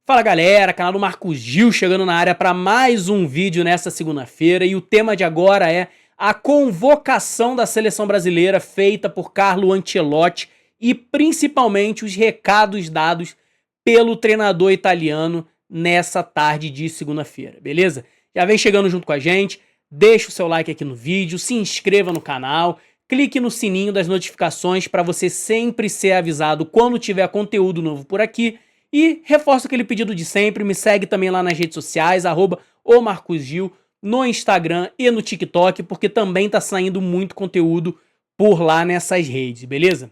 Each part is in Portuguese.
Fala galera, canal do Marcos Gil chegando na área para mais um vídeo nessa segunda-feira e o tema de agora é a convocação da seleção brasileira feita por Carlo Ancelotti e principalmente os recados dados pelo treinador italiano nessa tarde de segunda-feira, beleza? Já vem chegando junto com a gente, deixa o seu like aqui no vídeo, se inscreva no canal, clique no sininho das notificações para você sempre ser avisado quando tiver conteúdo novo por aqui. E reforço aquele pedido de sempre, me segue também lá nas redes sociais, @omarcosgil, no Instagram e no TikTok, porque também tá saindo muito conteúdo por lá nessas redes, beleza?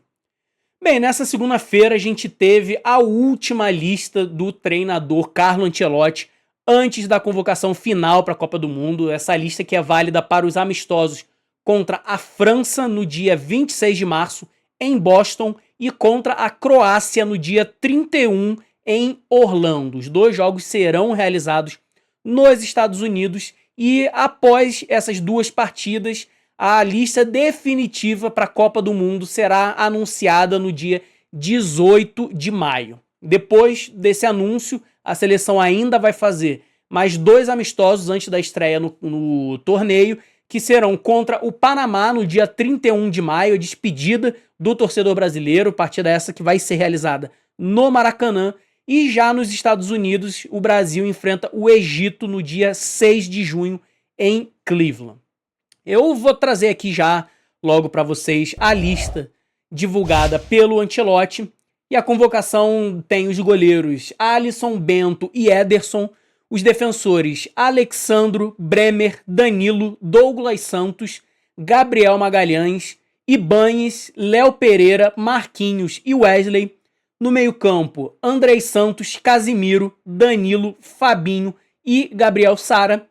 Bem, nessa segunda-feira a gente teve a última lista do treinador Carlo Ancelotti antes da convocação final para a Copa do Mundo, essa lista que é válida para os amistosos contra a França no dia 26 de março em Boston e contra a Croácia no dia 31 em Orlando. Os dois jogos serão realizados nos Estados Unidos e após essas duas partidas, a lista definitiva para a Copa do Mundo será anunciada no dia 18 de maio. Depois desse anúncio, a seleção ainda vai fazer mais dois amistosos antes da estreia no torneio, que serão contra o Panamá no dia 31 de maio, a despedida do torcedor brasileiro, partida essa que vai ser realizada no Maracanã, e já nos Estados Unidos o Brasil enfrenta o Egito no dia 6 de junho em Cleveland. Eu vou trazer aqui já logo para vocês a lista divulgada pelo Ancelotti, e a convocação tem os goleiros Alisson, Bento e Ederson, os defensores Alexandro, Bremer, Danilo, Douglas Santos, Gabriel Magalhães, Ibañez, Léo Pereira, Marquinhos e Wesley. No meio-campo, Andrei Santos, Casimiro, Danilo, Fabinho e Gabriel Sara.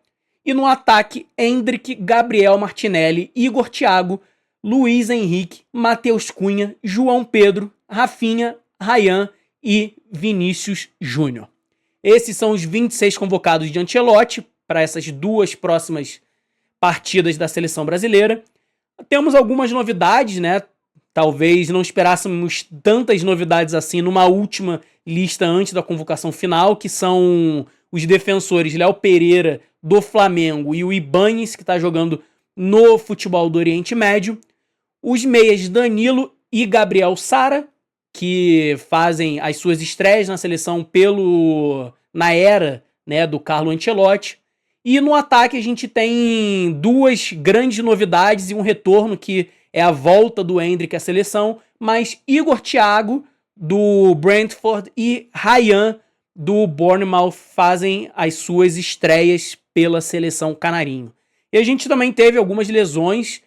E no ataque, Endrick, Gabriel Martinelli, Igor Thiago, Luiz Henrique, Matheus Cunha, João Pedro, Rafinha, Ryan e Vinícius Júnior. Esses são os 26 convocados de Ancelotti para essas duas próximas partidas da seleção brasileira. Temos algumas novidades, né? Talvez não esperássemos tantas novidades assim numa última lista antes da convocação final, que são os defensores Léo Pereira, do Flamengo, e o Ibañez, que está jogando no futebol do Oriente Médio. Os meias Danilo e Gabriel Sara, que fazem as suas estreias na seleção na era, né, do Carlo Ancelotti. E no ataque a gente tem duas grandes novidades e um retorno, que é a volta do Endrick à seleção, mas Igor Thiago, do Brentford, e Ryan, do Bournemouth, fazem as suas estreias pela seleção canarinho. E a gente também teve algumas lesões,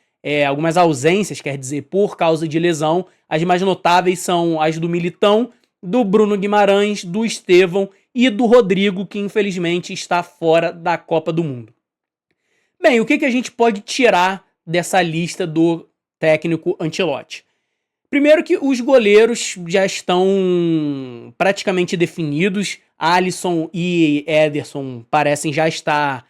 algumas ausências, quer dizer, por causa de lesão. As mais notáveis são as do Militão, do Bruno Guimarães, do Estevão e do Rodrigo, que infelizmente está fora da Copa do Mundo. Bem, o que a gente pode tirar dessa lista do técnico Ancelotti? Primeiro que os goleiros já estão praticamente definidos. Alisson e Ederson parecem já estar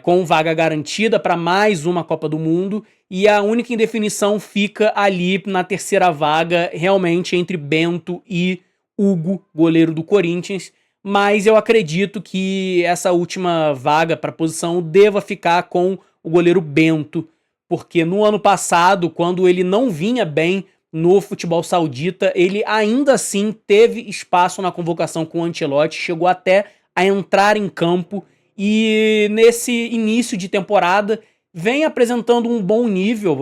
com vaga garantida para mais uma Copa do Mundo, e a única indefinição fica ali na terceira vaga, realmente entre Bento e Hugo, goleiro do Corinthians, mas eu acredito que essa última vaga para a posição deva ficar com o goleiro Bento, porque no ano passado, quando ele não vinha bem no futebol saudita, ele ainda assim teve espaço na convocação com o Ancelotti, chegou até a entrar em campo, e nesse início de temporada vem apresentando um bom nível.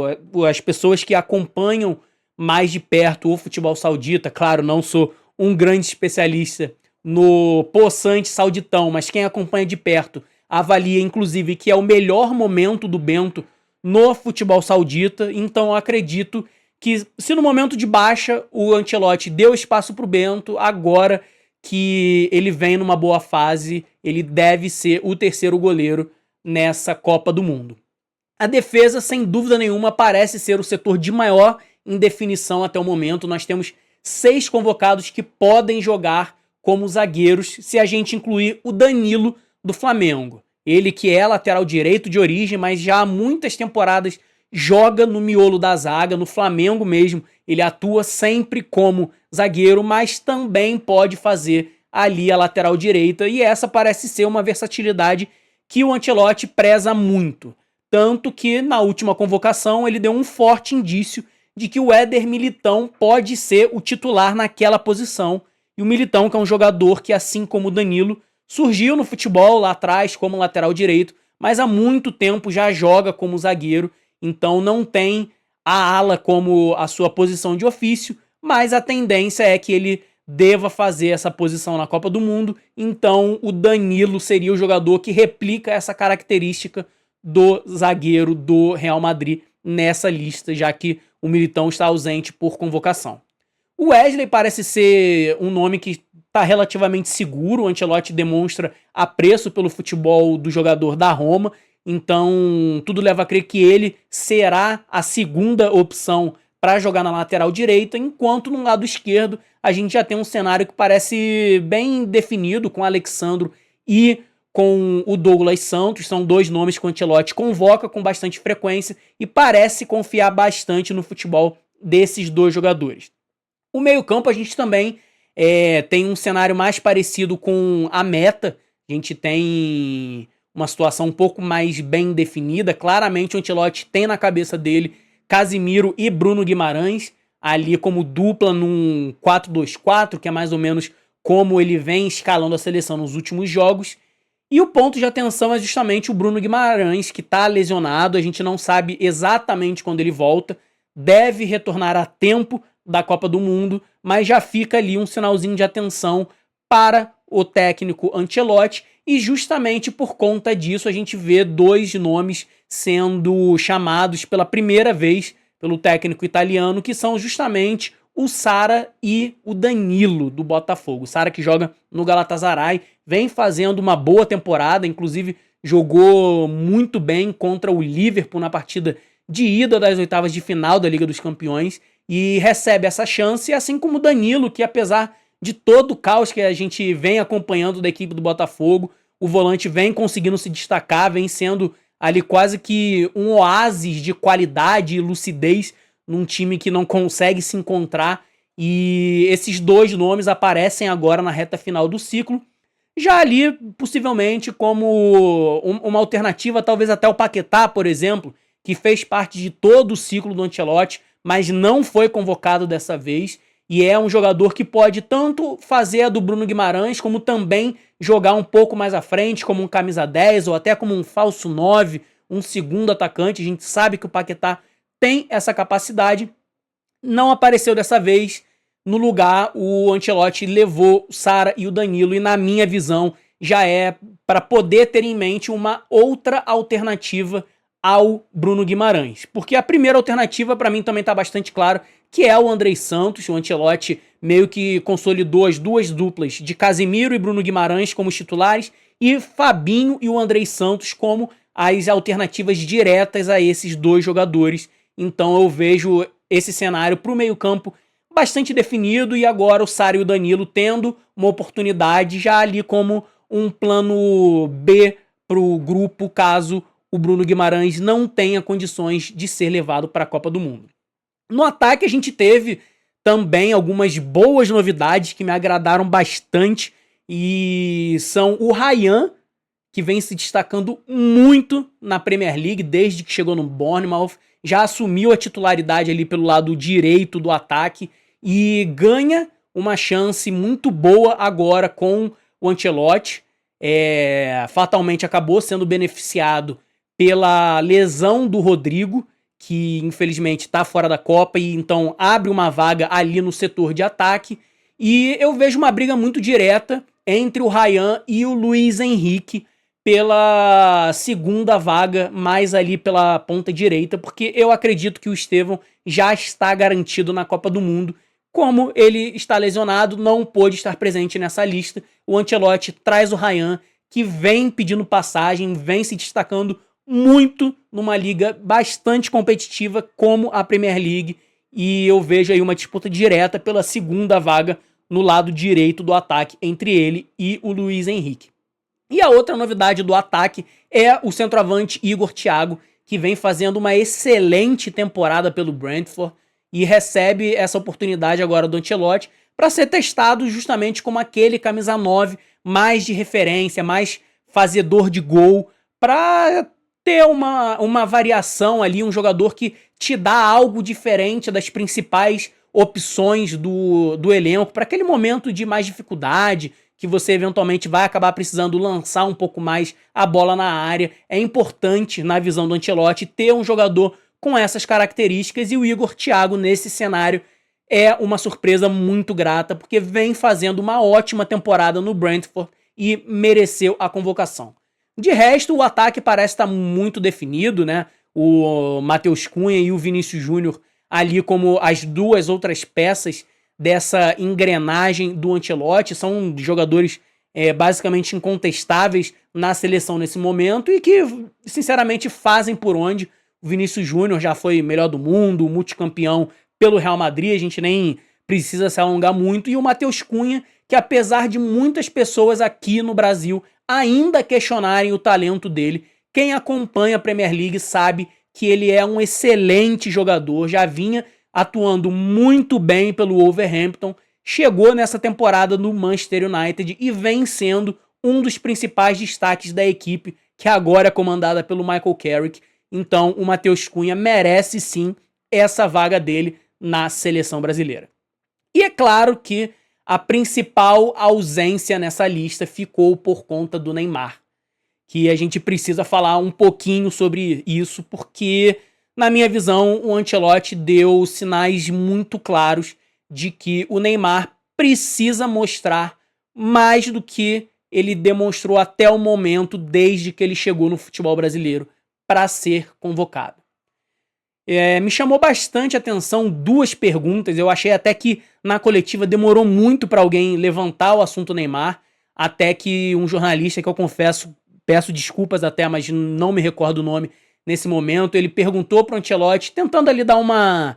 As pessoas que acompanham mais de perto o futebol saudita, claro, não sou um grande especialista no poçante sauditão, mas quem acompanha de perto avalia inclusive que é o melhor momento do Bento no futebol saudita. Então eu acredito que, se no momento de baixa o Ancelotti deu espaço para o Bento, agora que ele vem numa boa fase, ele deve ser o terceiro goleiro nessa Copa do Mundo. A defesa, sem dúvida nenhuma, parece ser o setor de maior indefinição até o momento. Nós temos 6 convocados que podem jogar como zagueiros, se a gente incluir o Danilo, do Flamengo. Ele que é lateral direito de origem, mas já há muitas temporadas joga no miolo da zaga, no Flamengo mesmo. Ele atua sempre como zagueiro, mas também pode fazer ali a lateral direita, e essa parece ser uma versatilidade que o Ancelotti preza muito. Tanto que na última convocação ele deu um forte indício de que o Éder Militão pode ser o titular naquela posição. E o Militão, que é um jogador que, assim como o Danilo, surgiu no futebol lá atrás como lateral direito, mas há muito tempo já joga como zagueiro, então não tem a ala como a sua posição de ofício, mas a tendência é que ele deva fazer essa posição na Copa do Mundo, então o Danilo seria o jogador que replica essa característica do zagueiro do Real Madrid nessa lista, já que o Militão está ausente por convocação. O Wesley parece ser um nome que está relativamente seguro, o Ancelotti demonstra apreço pelo futebol do jogador da Roma, então tudo leva a crer que ele será a segunda opção para jogar na lateral direita, enquanto no lado esquerdo a gente já tem um cenário que parece bem definido com o Alexandro e com o Douglas Santos. São dois nomes que o Ancelotti convoca com bastante frequência e parece confiar bastante no futebol desses dois jogadores. O meio-campo a gente também tem um cenário mais parecido com a meta. A gente tem uma situação um pouco mais bem definida. Claramente o Ancelotti tem na cabeça dele Casemiro e Bruno Guimarães, ali como dupla num 4-2-4, que é mais ou menos como ele vem escalando a seleção nos últimos jogos. E o ponto de atenção é justamente o Bruno Guimarães, que está lesionado, a gente não sabe exatamente quando ele volta, deve retornar a tempo da Copa do Mundo, mas já fica ali um sinalzinho de atenção para o técnico Ancelotti, e justamente por conta disso a gente vê dois nomes sendo chamados pela primeira vez pelo técnico italiano, que são justamente o Sara e o Danilo do Botafogo. O Sara, que joga no Galatasaray, vem fazendo uma boa temporada, inclusive jogou muito bem contra o Liverpool na partida de ida das oitavas de final da Liga dos Campeões, e recebe essa chance, assim como o Danilo, que apesar de todo o caos que a gente vem acompanhando da equipe do Botafogo, o volante vem conseguindo se destacar, vem sendo ali quase que um oásis de qualidade e lucidez num time que não consegue se encontrar, e esses dois nomes aparecem agora na reta final do ciclo, já ali possivelmente como uma alternativa, talvez até o Paquetá, por exemplo, que fez parte de todo o ciclo do Ancelotti, mas não foi convocado dessa vez, e é um jogador que pode tanto fazer a do Bruno Guimarães, como também jogar um pouco mais à frente, como um camisa 10, ou até como um falso 9, um segundo atacante. A gente sabe que o Paquetá tem essa capacidade. Não apareceu dessa vez. No lugar, o Ancelotti levou o Sara e o Danilo, e na minha visão já é para poder ter em mente uma outra alternativa ao Bruno Guimarães. Porque a primeira alternativa para mim também está bastante claro, que é o Andrei Santos. O Ancelotti meio que consolidou as duas duplas de Casemiro e Bruno Guimarães como os titulares, e Fabinho e o Andrei Santos como as alternativas diretas a esses dois jogadores. Então eu vejo esse cenário para o meio-campo bastante definido, e agora o Sara e o Danilo tendo uma oportunidade já ali como um plano B para o grupo, caso o Bruno Guimarães não tenha condições de ser levado para a Copa do Mundo. No ataque a gente teve também algumas boas novidades que me agradaram bastante, e são o Ryan, que vem se destacando muito na Premier League desde que chegou no Bournemouth, já assumiu a titularidade ali pelo lado direito do ataque e ganha uma chance muito boa agora com o Ancelotti. Fatalmente acabou sendo beneficiado pela lesão do Rodrigo, que infelizmente está fora da Copa, e então abre uma vaga ali no setor de ataque. E eu vejo uma briga muito direta entre o Ryan e o Luiz Henrique pela segunda vaga, mais ali pela ponta direita, porque eu acredito que o Estevão já está garantido na Copa do Mundo. Como ele está lesionado, não pôde estar presente nessa lista, o Ancelotti traz o Ryan, que vem pedindo passagem, vem se destacando muito numa liga bastante competitiva como a Premier League, e eu vejo aí uma disputa direta pela segunda vaga no lado direito do ataque entre ele e o Luiz Henrique. E a outra novidade do ataque é o centroavante Igor Thiago, que vem fazendo uma excelente temporada pelo Brentford e recebe essa oportunidade agora do Ancelotti para ser testado justamente como aquele camisa 9 mais de referência, mais fazedor de gol, para ter uma variação ali, um jogador que te dá algo diferente das principais opções do elenco, para aquele momento de mais dificuldade, que você eventualmente vai acabar precisando lançar um pouco mais a bola na área. É importante, na visão do Ancelotti, ter um jogador com essas características, e o Igor Thiago, nesse cenário, é uma surpresa muito grata, porque vem fazendo uma ótima temporada no Brentford e mereceu a convocação. De resto, o ataque parece estar muito definido, né? O Matheus Cunha e o Vinícius Júnior ali como as duas outras peças dessa engrenagem do Ancelotti, são jogadores basicamente incontestáveis na seleção nesse momento e que, sinceramente, fazem por onde. O Vinícius Júnior já foi melhor do mundo, multicampeão pelo Real Madrid, a gente nem precisa se alongar muito, e o Matheus Cunha, que apesar de muitas pessoas aqui no Brasil ainda questionarem o talento dele, quem acompanha a Premier League sabe que ele é um excelente jogador, já vinha atuando muito bem pelo Wolverhampton, chegou nessa temporada no Manchester United e vem sendo um dos principais destaques da equipe, que agora é comandada pelo Michael Carrick. Então o Matheus Cunha merece sim essa vaga dele na seleção brasileira. E é claro que a principal ausência nessa lista ficou por conta do Neymar, que a gente precisa falar um pouquinho sobre isso, porque, na minha visão, o Ancelotti deu sinais muito claros de que o Neymar precisa mostrar mais do que ele demonstrou até o momento, desde que ele chegou no futebol brasileiro, para ser convocado. Me chamou bastante atenção duas perguntas. Eu achei até que na coletiva demorou muito para alguém levantar o assunto Neymar, até que um jornalista, que eu confesso, peço desculpas até, mas não me recordo o nome nesse momento, ele perguntou para o Ancelotti, tentando ali dar uma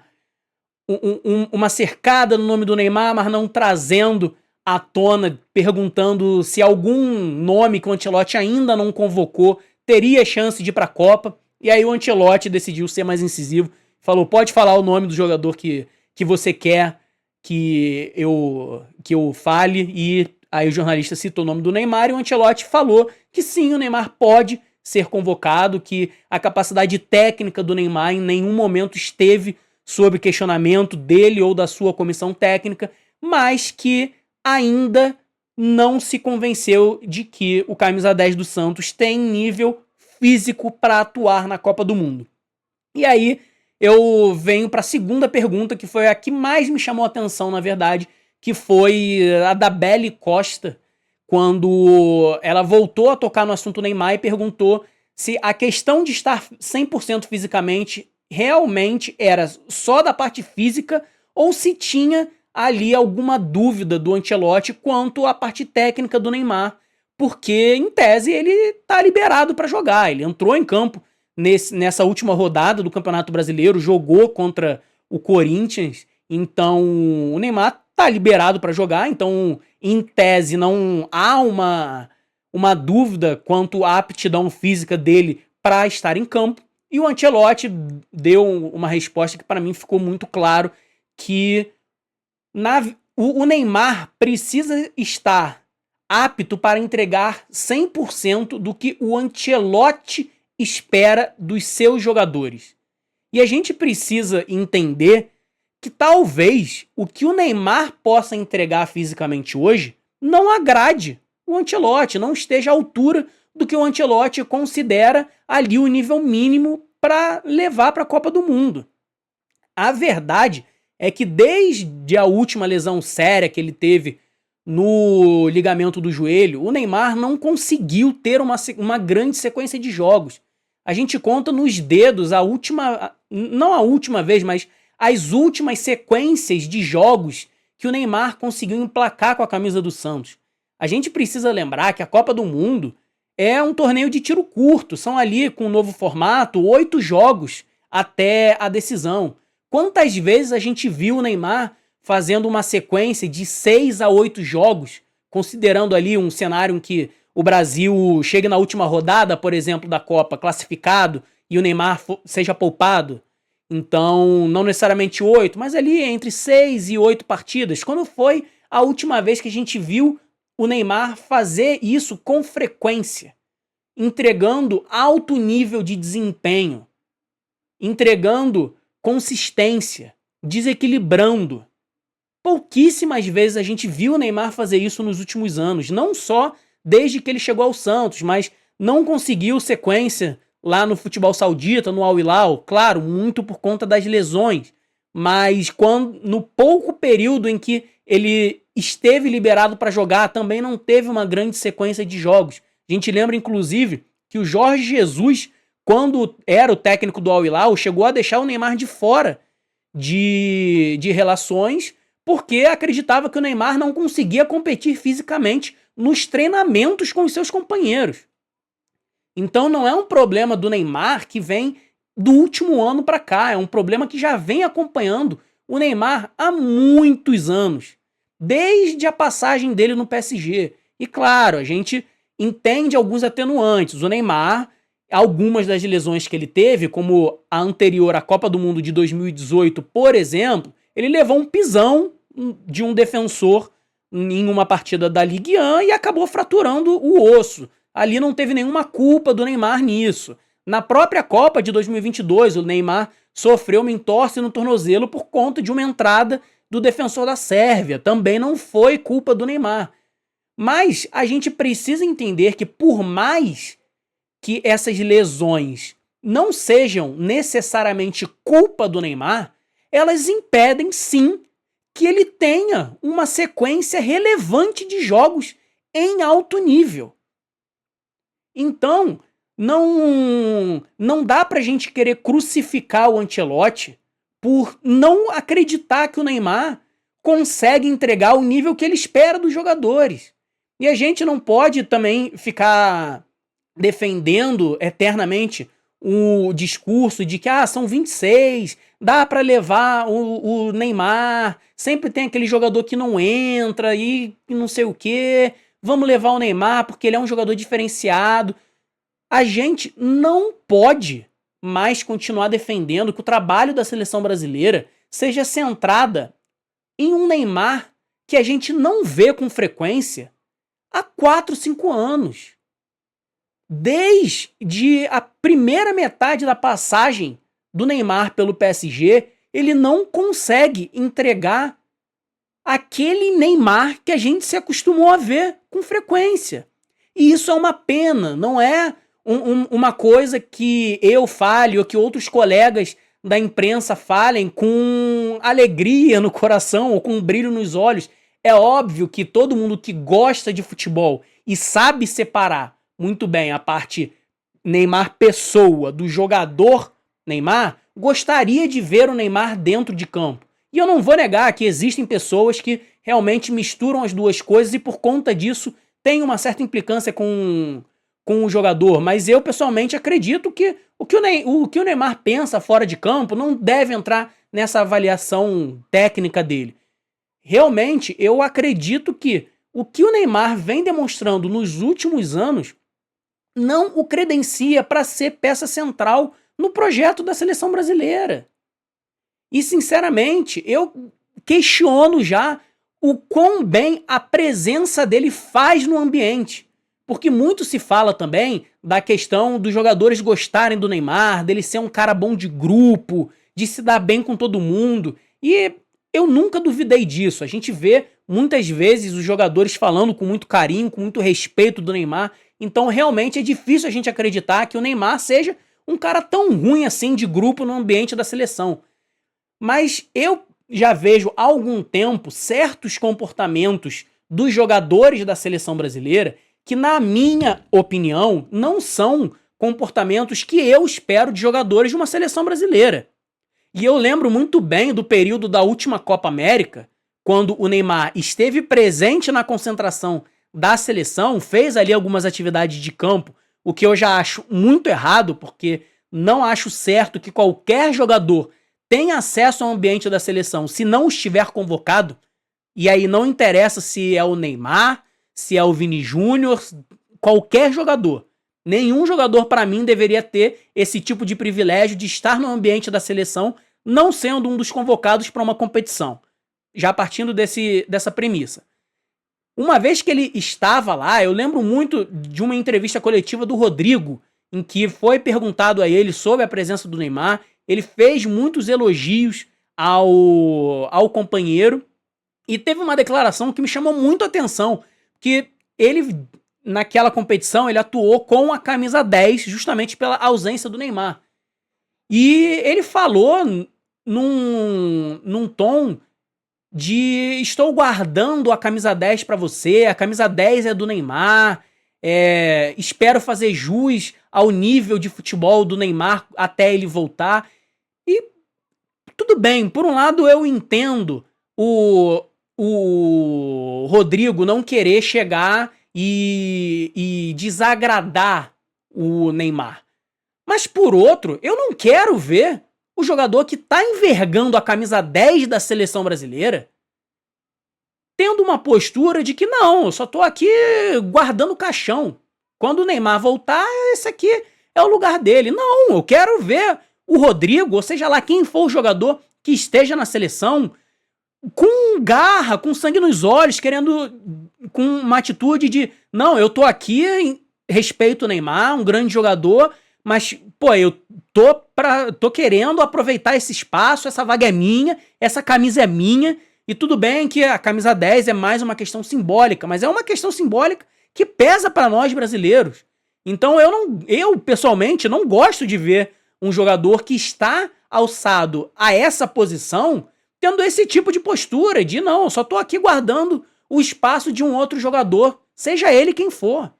cercada no nome do Neymar, mas não trazendo à tona, perguntando se algum nome que o Ancelotti ainda não convocou teria chance de ir para a Copa. E aí o Ancelotti decidiu ser mais incisivo, falou, pode falar o nome do jogador que você quer que eu fale, e aí o jornalista citou o nome do Neymar, e o Ancelotti falou que sim, o Neymar pode ser convocado, que a capacidade técnica do Neymar em nenhum momento esteve sob questionamento dele ou da sua comissão técnica, mas que ainda não se convenceu de que o camisa 10 do Santos tem nível físico para atuar na Copa do Mundo. E aí eu venho para a segunda pergunta, que foi a que mais me chamou a atenção, na verdade, que foi a da Belle Costa, quando ela voltou a tocar no assunto Neymar e perguntou se a questão de estar 100% fisicamente realmente era só da parte física ou se tinha ali alguma dúvida do Ancelotti quanto à parte técnica do Neymar, porque, em tese, ele tá liberado para jogar. Ele entrou em campo nessa última rodada do Campeonato Brasileiro, jogou contra o Corinthians, então o Neymar tá liberado para jogar, então, em tese, não há uma dúvida quanto à aptidão física dele para estar em campo, e o Ancelotti deu uma resposta que para mim ficou muito claro, que o Neymar precisa estar apto para entregar 100% do que o Ancelotti espera dos seus jogadores. E a gente precisa entender que talvez o que o Neymar possa entregar fisicamente hoje não agrade o Ancelotti, não esteja à altura do que o Ancelotti considera ali o nível mínimo para levar para a Copa do Mundo. A verdade é que desde a última lesão séria que ele teve no ligamento do joelho, o Neymar não conseguiu ter uma grande sequência de jogos. A gente conta nos dedos não a última vez, mas as últimas sequências de jogos que o Neymar conseguiu emplacar com a camisa do Santos. A gente precisa lembrar que a Copa do Mundo é um torneio de tiro curto, são ali, com o novo formato, 8 jogos até a decisão. Quantas vezes a gente viu o Neymar fazendo uma sequência de 6 a 8 jogos, considerando ali um cenário em que o Brasil chegue na última rodada, por exemplo, da Copa, classificado, e o Neymar seja poupado? Então, não necessariamente 8, mas ali entre 6 e 8 partidas, quando foi a última vez que a gente viu o Neymar fazer isso com frequência, entregando alto nível de desempenho, entregando consistência, desequilibrando? Pouquíssimas vezes a gente viu o Neymar fazer isso nos últimos anos, não só desde que ele chegou ao Santos, mas não conseguiu sequência lá no futebol saudita, no Al Hilal, claro, muito por conta das lesões, mas no pouco período em que ele esteve liberado para jogar, também não teve uma grande sequência de jogos. A gente lembra, inclusive, que o Jorge Jesus, quando era o técnico do Al Hilal, chegou a deixar o Neymar de fora de relações, porque acreditava que o Neymar não conseguia competir fisicamente nos treinamentos com os seus companheiros. Então não é um problema do Neymar que vem do último ano para cá, é um problema que já vem acompanhando o Neymar há muitos anos, desde a passagem dele no PSG. E claro, a gente entende alguns atenuantes. O Neymar, algumas das lesões que ele teve, como a anterior à Copa do Mundo de 2018, por exemplo, ele levou um pisão de um defensor em uma partida da Ligue 1 e acabou fraturando o osso. Ali não teve nenhuma culpa do Neymar nisso. Na própria Copa de 2022, o Neymar sofreu uma entorse no tornozelo por conta de uma entrada do defensor da Sérvia. Também não foi culpa do Neymar. Mas a gente precisa entender que, por mais que essas lesões não sejam necessariamente culpa do Neymar, elas impedem sim que ele tenha uma sequência relevante de jogos em alto nível. Então, não dá pra gente querer crucificar o Ancelotti por não acreditar que o Neymar consegue entregar o nível que ele espera dos jogadores. E a gente não pode também ficar defendendo eternamente o discurso de que são 26, dá pra levar o Neymar, sempre tem aquele jogador que não entra e não sei o quê, vamos levar o Neymar porque ele é um jogador diferenciado. A gente não pode mais continuar defendendo que o trabalho da seleção brasileira seja centrada em um Neymar que a gente não vê com frequência há 4, 5 anos. Desde a primeira metade da passagem do Neymar pelo PSG, ele não consegue entregar aquele Neymar que a gente se acostumou a ver com frequência. E isso é uma pena, não é uma coisa que eu fale ou que outros colegas da imprensa falem com alegria no coração ou com um brilho nos olhos. É óbvio que todo mundo que gosta de futebol e sabe separar muito bem a parte Neymar pessoa do jogador Neymar, gostaria de ver o Neymar dentro de campo. E eu não vou negar que existem pessoas que realmente misturam as duas coisas e por conta disso tem uma certa implicância com o jogador, mas eu pessoalmente acredito que o que o Neymar pensa fora de campo não deve entrar nessa avaliação técnica dele. Realmente, eu acredito que o que o Neymar vem demonstrando nos últimos anos não o credencia para ser peça central no projeto da seleção brasileira. E, sinceramente, eu questiono já o quão bem a presença dele faz no ambiente. Porque muito se fala também da questão dos jogadores gostarem do Neymar, dele ser um cara bom de grupo, de se dar bem com todo mundo. E eu nunca duvidei disso. A gente vê muitas vezes os jogadores falando com muito carinho, com muito respeito do Neymar. Então realmente é difícil a gente acreditar que o Neymar seja um cara tão ruim assim de grupo no ambiente da seleção. Mas eu já vejo há algum tempo certos comportamentos dos jogadores da seleção brasileira que, na minha opinião, não são comportamentos que eu espero de jogadores de uma seleção brasileira. E eu lembro muito bem do período da última Copa América, quando o Neymar esteve presente na concentração da seleção, fez ali algumas atividades de campo, o que eu já acho muito errado, porque não acho certo que qualquer jogador tenha acesso ao ambiente da seleção se não estiver convocado. E aí não interessa se é o Neymar, se é o Vini Júnior, qualquer jogador. Nenhum jogador, para mim, deveria ter esse tipo de privilégio de estar no ambiente da seleção, não sendo um dos convocados para uma competição. já partindo dessa premissa. Uma vez que ele estava lá, eu lembro muito de uma entrevista coletiva do Rodrigo, em que foi perguntado a ele sobre a presença do Neymar. Ele fez muitos elogios ao companheiro e teve uma declaração que me chamou muito a atenção, que ele, naquela competição, ele atuou com a camisa 10, justamente pela ausência do Neymar. E ele falou num tom de: estou guardando a camisa 10 pra você, a camisa 10 é do Neymar, espero fazer jus ao nível de futebol do Neymar até ele voltar. E tudo bem, por um lado eu entendo o Rodrigo não querer chegar e desagradar o Neymar. Mas por outro, eu não quero ver o jogador que tá envergando a camisa 10 da seleção brasileira tendo uma postura de que não, eu só tô aqui guardando o caixão. Quando o Neymar voltar, esse aqui é o lugar dele. Não, eu quero ver o Rodrigo, ou seja lá quem for o jogador que esteja na seleção, com garra, com sangue nos olhos, querendo, com uma atitude de: não, eu tô aqui, respeito o Neymar, um grande jogador, mas, pô, eu tô querendo aproveitar esse espaço, essa vaga é minha, essa camisa é minha, e tudo bem que a camisa 10 é mais uma questão simbólica, mas é uma questão simbólica que pesa pra nós brasileiros. Então eu pessoalmente não gosto de ver um jogador que está alçado a essa posição tendo esse tipo de postura de: não, eu só tô aqui guardando o espaço de um outro jogador, seja ele quem for.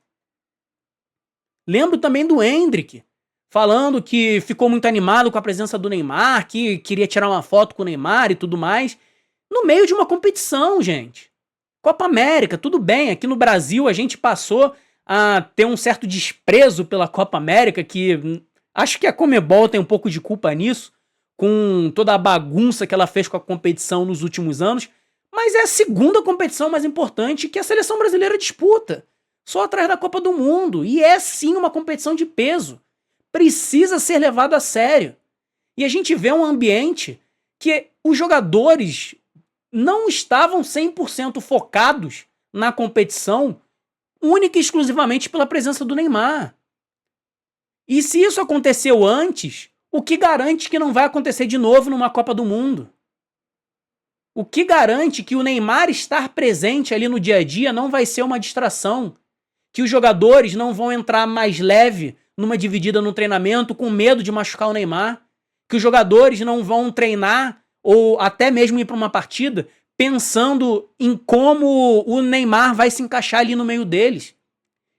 Lembro também do Endrick, falando que ficou muito animado com a presença do Neymar, que queria tirar uma foto com o Neymar e tudo mais, no meio de uma competição, gente. Copa América, tudo bem, aqui no Brasil a gente passou a ter um certo desprezo pela Copa América, que acho que a Conmebol tem um pouco de culpa nisso, com toda a bagunça que ela fez com a competição nos últimos anos, mas é a segunda competição mais importante que a seleção brasileira disputa, só atrás da Copa do Mundo, e é sim uma competição de peso, precisa ser levado a sério. E a gente vê um ambiente que os jogadores não estavam 100% focados na competição, única e exclusivamente pela presença do Neymar. E se isso aconteceu antes, o que garante que não vai acontecer de novo numa Copa do Mundo? O que garante que o Neymar estar presente ali no dia a dia não vai ser uma distração? Que os jogadores não vão entrar mais leve numa dividida no treinamento com medo de machucar o Neymar? Que os jogadores não vão treinar ou até mesmo ir para uma partida pensando em como o Neymar vai se encaixar ali no meio deles?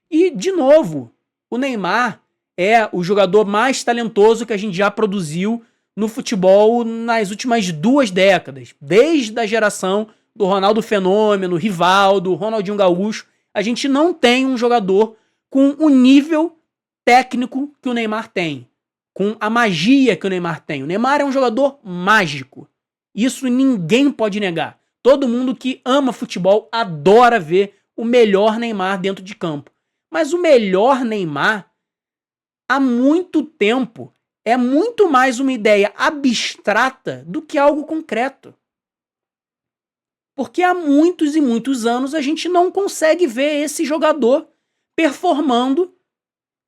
E, de novo, o Neymar é o jogador mais talentoso que a gente já produziu no futebol nas últimas 2 décadas. Desde a geração do Ronaldo Fenômeno, Rivaldo, Ronaldinho Gaúcho, a gente não tem um jogador com o nível técnico que o Neymar tem, com a magia que o Neymar tem. O Neymar é um jogador mágico. Isso ninguém pode negar. Todo mundo que ama futebol adora ver o melhor Neymar dentro de campo. Mas o melhor Neymar, há muito tempo, é muito mais uma ideia abstrata do que algo concreto. Porque há muitos e muitos anos a gente não consegue ver esse jogador performando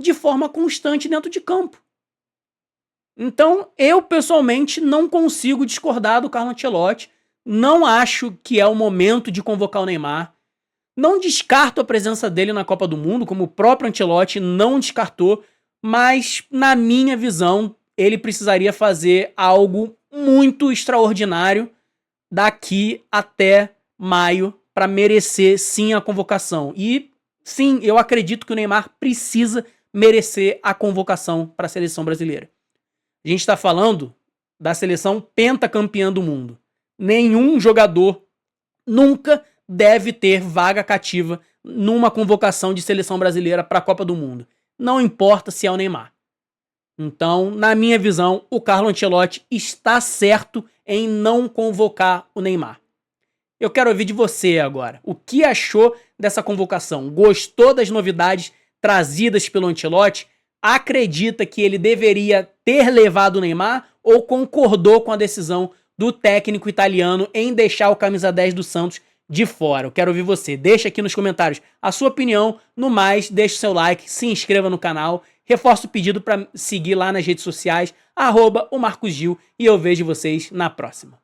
de forma constante dentro de campo. Então, eu pessoalmente não consigo discordar do Carlo Ancelotti. Não acho que é o momento de convocar o Neymar. Não descarto a presença dele na Copa do Mundo, como o próprio Ancelotti não descartou, mas, na minha visão, ele precisaria fazer algo muito extraordinário daqui até maio para merecer, sim, a convocação. E, sim, eu acredito que o Neymar precisa merecer a convocação para a seleção brasileira. A gente está falando da seleção pentacampeã do mundo. Nenhum jogador nunca deve ter vaga cativa numa convocação de seleção brasileira para a Copa do Mundo. Não importa se é o Neymar. Então, na minha visão, o Carlo Ancelotti está certo em não convocar o Neymar. Eu quero ouvir de você agora. O que achou dessa convocação? Gostou das novidades trazidas pelo Ancelotti? Acredita que ele deveria ter levado o Neymar ou concordou com a decisão do técnico italiano em deixar o camisa 10 do Santos de fora. Eu quero ouvir você. Deixa aqui nos comentários a sua opinião. No mais, deixa o seu like, se inscreva no canal. Reforço o pedido para seguir lá nas redes sociais, @o Marcos Gil, e eu vejo vocês na próxima.